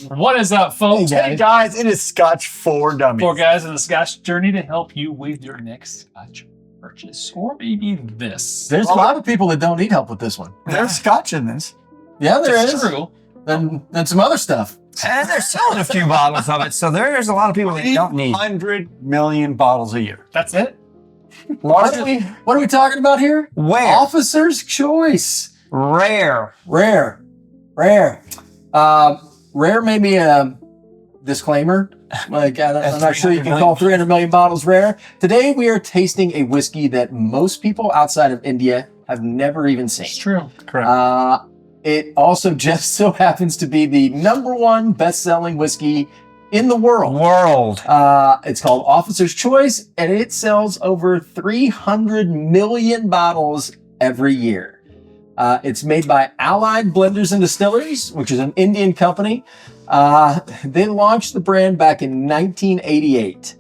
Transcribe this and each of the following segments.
What is up, folks? Hey guys, it is Scotch for Dummies. 4 guys in the Scotch journey to help you with your next Scotch purchase, or maybe this. There's a lot of people that don't need help with this one. There's Scotch in this. Yeah, there That's is. true. And some other stuff. And they're selling a few bottles of it, so there's a lot of people that don't need. 100 million bottles a year. That's it. What are we talking about here? Where? Officer's choice. Rare. Rare. Rare may be a disclaimer. Like, I'm not sure you can call 300 million bottles rare. Today, we are tasting a whiskey that most people outside of India have never even seen. It's true. Correct. It also just so happens to be the #1 best-selling whiskey in the world. It's called Officer's Choice, and it sells over 300 million bottles every year. It's made by Allied Blenders and Distillers, which is an Indian company. They launched the brand back in 1988.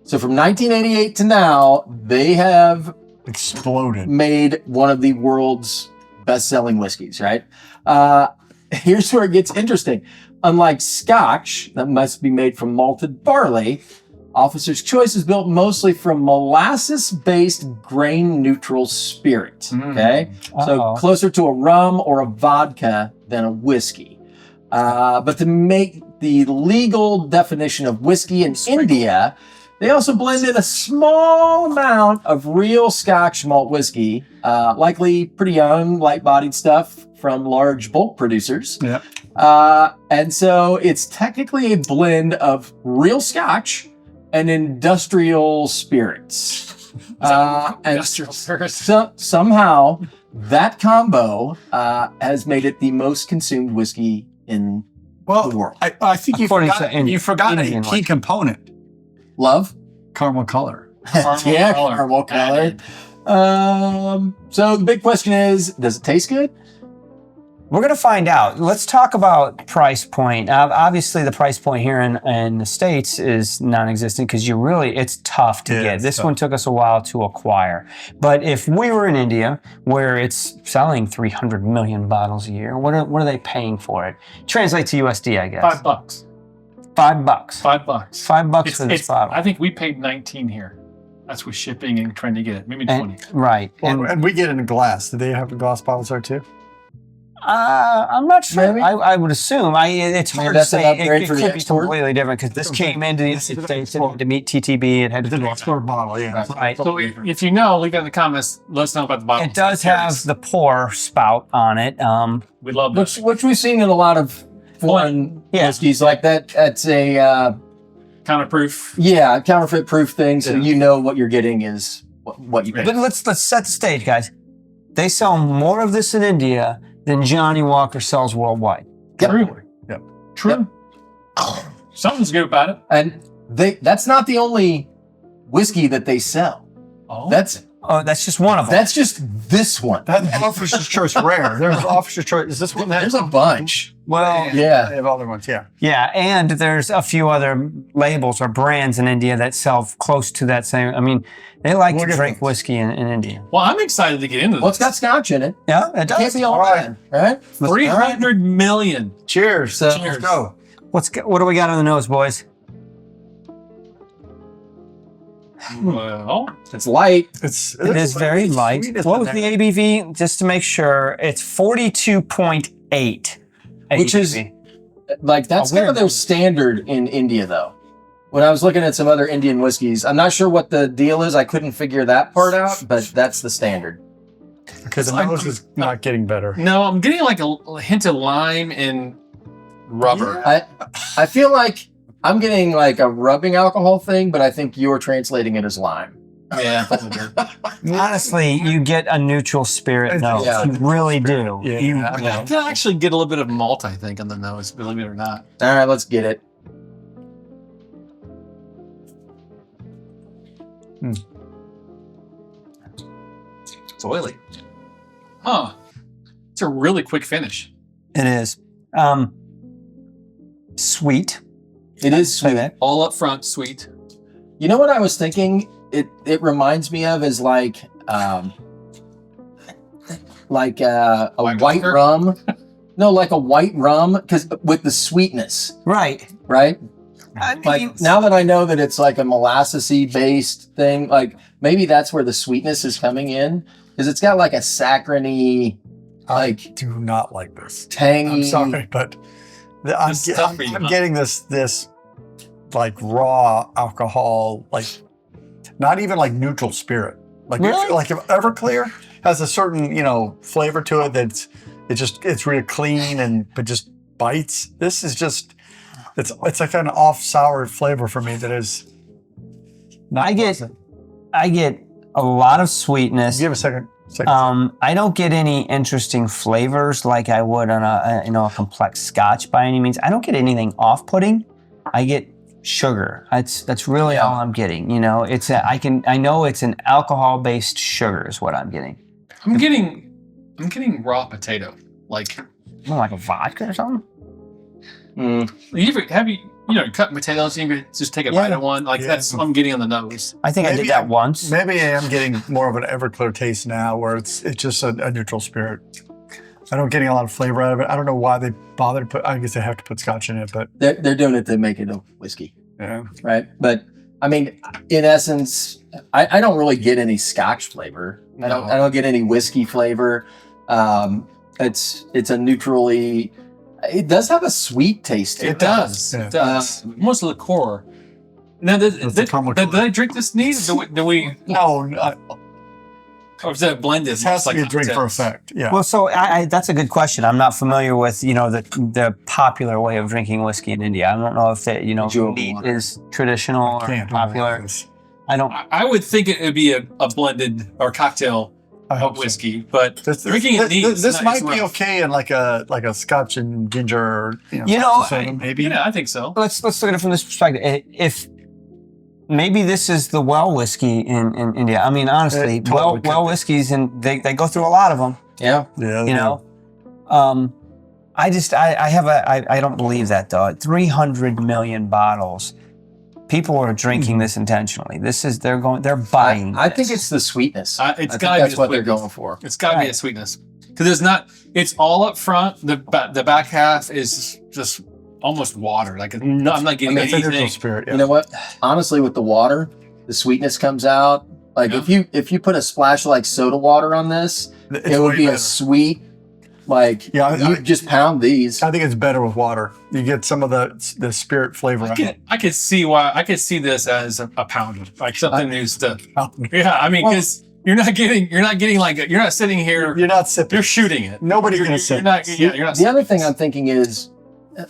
So from 1988 to now, they have Exploded. made one of the world's best-selling whiskeys, right? Here's where it gets interesting. Unlike Scotch, that must be made from malted barley, Officer's Choice is built mostly from molasses-based grain-neutral spirit, okay? So closer to a rum or a vodka than a whiskey. But to make the legal definition of whiskey in India, they also blend in a small amount of real Scotch malt whiskey, likely pretty young, light-bodied stuff from large bulk producers. Yeah. And so it's technically a blend of real Scotch and industrial spirits. Industrial spirits. Somehow that combo has made it the most consumed whiskey in the world. I think you forgot a Indian key component. Love? Caramel color. Caramel color. So the big question is, does it taste good? We're going to find out. Let's talk about price point. Obviously, the price point here in the States is non-existent because it's tough to get. This one took us a while to acquire. But if we were in India, where it's selling 300 million bottles a year, what are they paying for it? Translate to USD, I guess. $5. $5. $5 for this bottle. I think we paid 19 here. That's with shipping and trying to get it. Maybe 20. Right. And we get it in a glass. Do they have glass bottles there too? I'm not sure. Maybe. I would assume. It's hard to that's an say. upgrade It for the could be export. completely different because this came into the United States. It had to meet TTB. It had to It's an do export bottle, yeah. Right. So if you know, leave it in the comments. Let us know about the bottle. It does have the pour spout on it. We love this. Which we've seen in a lot of foreign whiskeys like that. That's a Counterproof. counterfeit proof thing. So you know what you're getting is what you pay. But let's set the stage, guys. They sell more of this in India than Johnnie Walker sells worldwide. True. Yep. True. Something's good about it. And that's not the only whiskey that they sell. Oh. That's just one of them. That's just this one. That's Officer's Choice rare. There's Officer's Choice. Is this one? There's a bunch. Well, Yeah. They have other ones, yeah. yeah, and there's a few other labels or brands in India that sell close to that same. I mean, they like to drink whiskey in India. Well, I'm excited to get into this. Well, it's got Scotch in it. Yeah, it does. Can't be all right. bad, right? 300 million. Cheers. So- Cheers. Let's go. What do we got on the nose, boys? Well, It's light. It is very light. What was the ABV? Just to make sure, it's 42.8. Which is like that's kind of their standard in India, though. When I was looking at some other Indian whiskeys, I'm not sure what the deal is. I couldn't figure that part out, but that's the standard. Because the nose is not getting better. no, I'm getting like a hint of lime and rubber. I feel like I'm getting like a rubbing alcohol thing, but I think you're translating it as lime. Yeah. Honestly, you get a neutral spirit note. Yeah. You really do. Yeah. I can actually get a little bit of malt, I think, on the nose, believe it or not. All right, let's get it. It's oily. Huh. It's a really quick finish. It is. Sweet. It is Say sweet. that. All up front, sweet. You know what I was thinking? It reminds me of is like a White white Walker? rum No, like a white rum, because with the sweetness, Right. right? I mean, Like now that I know that it's like a molasses-based thing, like maybe that's where the sweetness is coming in, because it's got like a saccharine, I like do not like this. tangy. I'm sorry, but I'm, This is tough for you, I'm huh? getting this like raw alcohol, like not even like neutral spirit. Like Really? like if Everclear has a certain flavor to it it's really clean but just bites. This is just it's like an off sour flavor for me that is. Not I get pleasant. a lot of sweetness. Give a second. I don't get any interesting flavors like I would on a complex Scotch by any means. I don't get anything off-putting. I get sugar. That's really all I'm getting. I know it's an alcohol-based sugar is what I'm getting. I'm getting raw potato. Like, Like a vodka or something. have you cut potatoes and you could just take a bite of one? Like that's what I'm getting on the nose. I think I did that once. Maybe I am getting more of an Everclear taste now, where it's just a neutral spirit. I don't getting a lot of flavor out of it. I don't know why they bother to put. I guess they have to put Scotch in it, but They're doing it to make it a whiskey, yeah. right? But I mean, in essence, I don't really get any Scotch flavor. I don't get any whiskey flavor. It's a neutrally. It does have a sweet taste to it. It does. Yeah. It does. Most liqueur. Now, did I drink this neat? Do we? No, Or is that blended? this has to be a drink for effect. Yeah. Well, so that's a good question. I'm not familiar with the popular way of drinking whiskey in India. I don't know if that neat is traditional or Can't popular. this. I don't. I would think it would be a blended or cocktail I hope so. whiskey, but This drinking it neat. this might be okay in like a Scotch and ginger, or soda, maybe. Yeah, I think so. Let's look at it from this perspective. If maybe this is the well whiskey in India. I mean, honestly, It totally could well be. whiskeys, and they go through a lot of them. Yeah. Yeah. I don't believe that though. 300 million bottles. People are drinking this intentionally. They're buying. I think it's the sweetness. It's I think gotta be that's the what they're sweetness. going for. It's got to be a sweetness because there's not. It's all up front. The back half is just almost water. Like I'm not getting It's a neutral anything. spirit. Yeah. You know what? Honestly, with the water, the sweetness comes out. Like if you put a splash of like soda water on this, It's it would way be better. a sweet. Like you just pound these. I think it's better with water. You get some of the spirit flavor out of it. I could see why. I could see this as a pounder, like something news to. Pound. Yeah, I mean, because you're not getting like you're not sitting here. You're not sipping. You're shooting it. Nobody's You're gonna sip. not. Yeah, you're not. The other thing I'm thinking is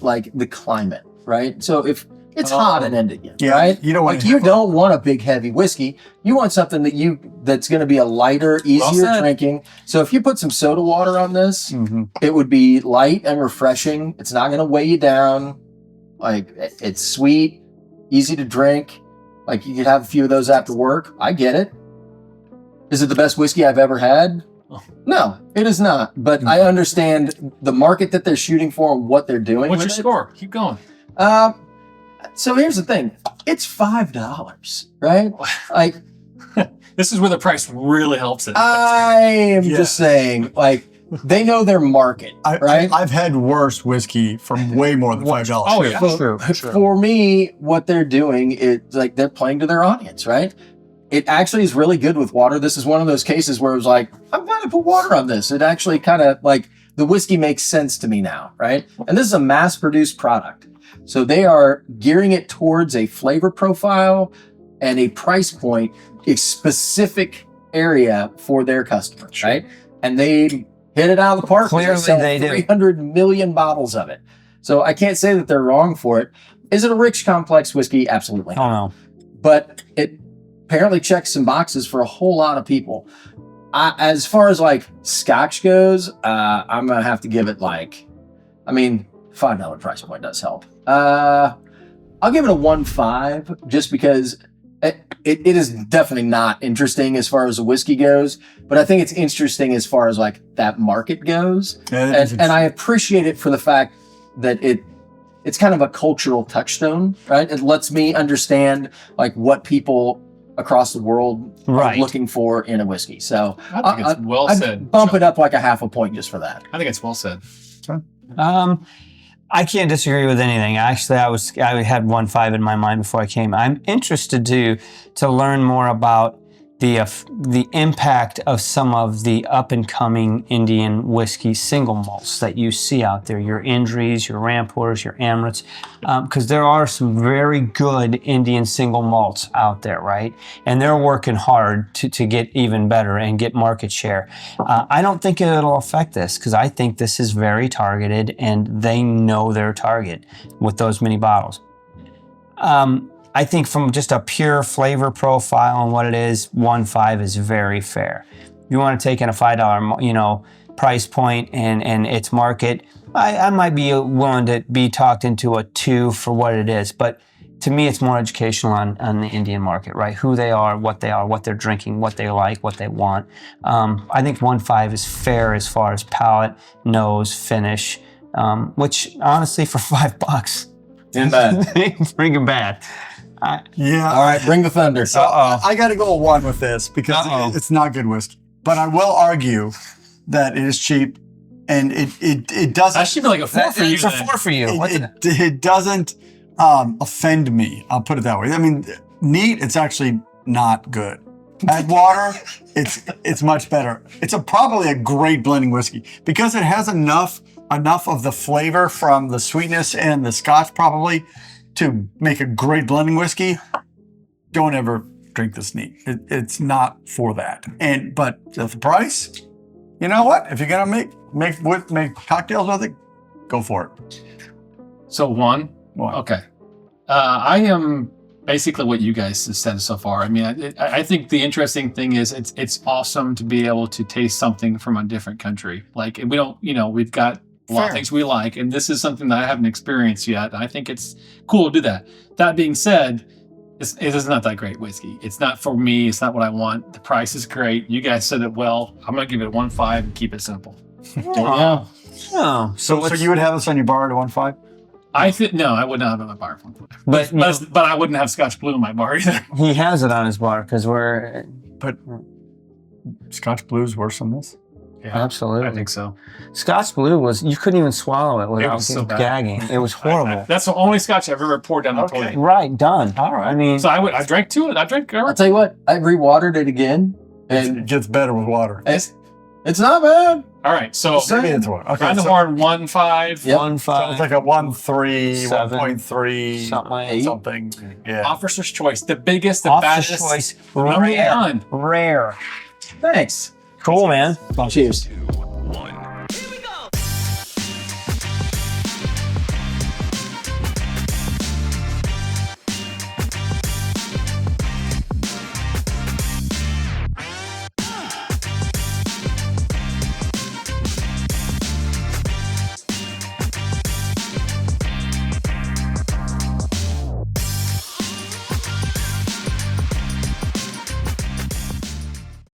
like the climate, right? So if it's hot in India, Yeah, right? you don't want like to you have- don't want a big heavy whiskey. You want something that's going to be a lighter, easier said. drinking. So if you put some soda water on this, Mhm. it would be light and refreshing. It's not going to weigh you down. Like it's sweet, easy to drink. Like you could have a few of those after work. I get it. Is it the best whiskey I've ever had? No, it is not. But I understand the market that they're shooting for and what they're doing. What's your with it. score? Keep going. So here's the thing. It's $5, right? Like This is where the price really helps it. I am Yeah. just saying, like they know their market, right? I've had worse whiskey for way more than $5. Oh yeah. True. For me, what they're doing is like they're playing to their audience, right? It actually is really good with water. This is one of those cases where it was like, I'm going to put water on this. It actually kind of like the whiskey makes sense to me now, right? And this is a mass-produced product. So they are gearing it towards a flavor profile and a price point, a specific area for their customers, right? And they hit it out of the park. Clearly sell they do. 300 million bottles of it. So I can't say that they're wrong for it. Is it a rich, complex whiskey? Absolutely. Oh no. But it apparently checks some boxes for a whole lot of people. As far as like Scotch goes, I'm gonna have to give it like, I mean, $5 price point does help. I'll give it a 1.5 just because it is definitely not interesting as far as the whiskey goes, but I think it's interesting as far as like that market goes, and I appreciate it for the fact that it's kind of a cultural touchstone, right? It lets me understand like what people across the world Right. are looking for in a whiskey. So I think it's well I'd said. bump it up like a half a point just for that. I think it's well said. I can't disagree with anything. Actually, I had 1.5 in my mind before I came. I'm interested to learn more about the impact of some of the up and coming Indian whiskey single malts that you see out there. Your Indries, your Rampours, your Amrits, because there are some very good Indian single malts out there, right? And they're working hard to get even better and get market share. I don't think it'll affect this because I think this is very targeted and they know their target with those many bottles. I think from just a pure flavor profile and what it is, 1.5 is very fair. If you want to take in a $5, price point and its market, I might be willing to be talked into a 2 for what it is. But to me, it's more educational on the Indian market, right? Who they are, what they're drinking, what they like, what they want. I think 1.5 is fair as far as palate, nose, finish, which honestly for $5 Ain't bad. ain't freaking bad. Yeah. All right, bring the thunder. So I got to go 1 with this because it's not good whiskey. But I will argue that it is cheap, and it doesn't. That should be like a 4 for you. It's a then. 4 for you. It doesn't offend me. I'll put it that way. I mean, neat. It's actually not good. Add water. It's much better. It's probably a great blending whiskey because it has enough of the flavor from the sweetness and the Scotch probably to make a great blending whiskey. Don't ever drink this neat. It's not for that. But the price, you know what? If you're gonna make cocktails with it, go for it. So 1. One. Okay. I am basically what you guys have said so far. I mean, I think the interesting thing is it's awesome to be able to taste something from a different country. Like we don't, we've got a lot of things we like, and this is something that I haven't experienced yet. I think it's cool to do that. That being said, it is not that great whiskey. It's not for me. It's not what I want. The price is great. You guys said it well. I'm going to give it 1.5 and keep it simple. Yeah. Oh, So you would have this on your bar at 1.5? I think no, I would not have it on my bar at 1.5. But I wouldn't have Scotch Blue in my bar either. he has it on his bar because But Scotch Blue is worse than this. Yeah, absolutely. I think so. Scotch Blue you couldn't even swallow it without was so bad. gagging. It was horrible. That's the only Scotch I've ever poured down the toilet. Right, done. All right. I mean, So I drank 2. I drank. I'll tell you what, I re-watered it again, It and gets better with water. it's not bad. All right. So Same. Maybe it's one. Okay. round the So horn 1.5. Yep. 1.5. so it's like a 1.3, 7, 1.3, something like that. something. Yeah. Officer's choice, the biggest, the Officer's baddest. choice, Number rare. 1. Rare. Thanks. Cool, man. Cheers.